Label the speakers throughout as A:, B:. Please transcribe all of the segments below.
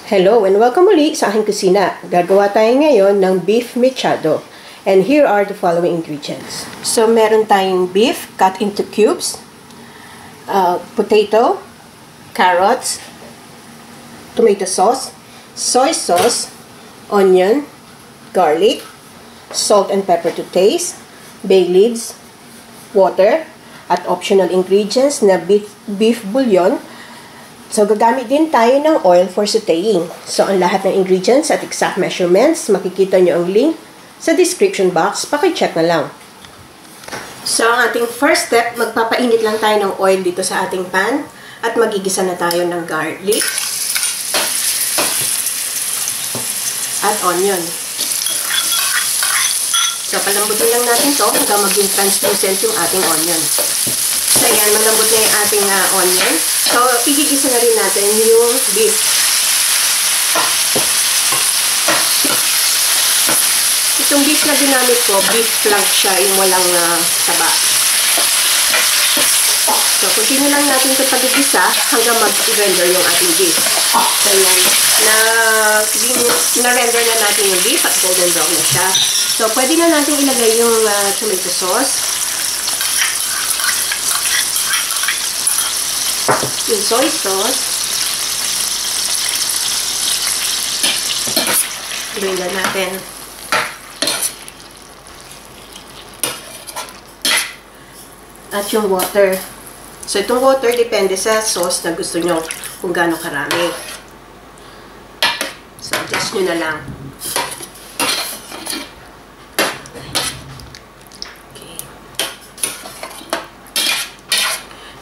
A: Hello and welcome muli sa aking kusina. Gagawa tayo ngayon ng beef mechado. And here are the following ingredients. So meron tayong beef cut into cubes, potato, carrots, tomato sauce, soy sauce, onion, garlic, salt and pepper to taste, bay leaves, water, at optional ingredients na beef bouillon. So, gagamit din tayo ng oil for sauteing. So, ang lahat ng ingredients at exact measurements, makikita nyo ang link sa description box. Paki-check na lang. So, ang ating first step, magpapainit lang tayo ng oil dito sa ating pan at magigisa na tayo ng garlic at onion. So, palambutin lang natin to hanggang maging translucent yung ating onion. So, ayan, malambot na yung ating onion. So, igigisa na rin natin yung beef. Itong beef na ginamit ko, beef flank siya, yung walang taba. So, continue lang natin ito pagigisa hanggang mag-render yung ating beef. So, ayan, na-render na natin yung beef at golden brown na siya. So, pwede na natin ilagay yung tomato sauce, yung soy sauce, blend natin. At yung water. So, itong water depende sa sauce na gusto nyo kung gaano karami. So, adjust nyo na lang.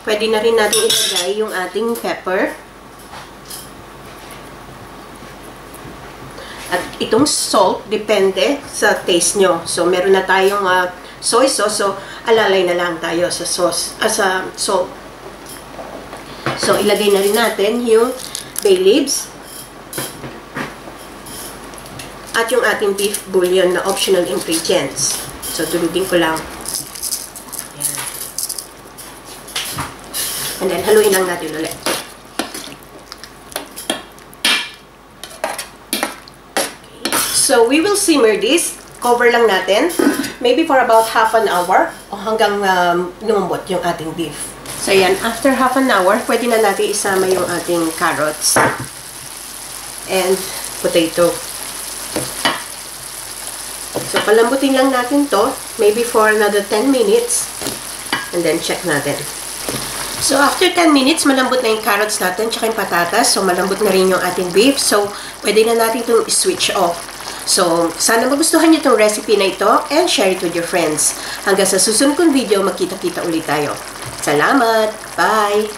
A: Pwede na rin natin ilagay yung ating pepper. At itong salt, depende sa taste nyo. So, meron na tayong soy sauce. So, alalay na lang tayo sa sauce, sa salt. So, ilagay na rin natin yung bay leaves. At yung ating beef bouillon na optional ingredients. So, tulugin ko lang. And then, haluin lang natin ulit. Okay. So, we will simmer this. Cover lang natin. Maybe for about half an hour o hanggang lumambot yung ating beef. So, yan. After half an hour, pwede na natin isama yung ating carrots and potato. So, palambutin lang natin to. Maybe for another 10 minutes. And then, check natin. So, after 10 minutes, malambot na yung carrots natin, tsaka yung patatas. So, malambot na rin yung ating beef. So, pwede na natin itong switch off. So, sana magustuhan niyo itong recipe na ito and share it with your friends. Hanggang sa susunod kong video, makita-kita ulit tayo. Salamat! Bye!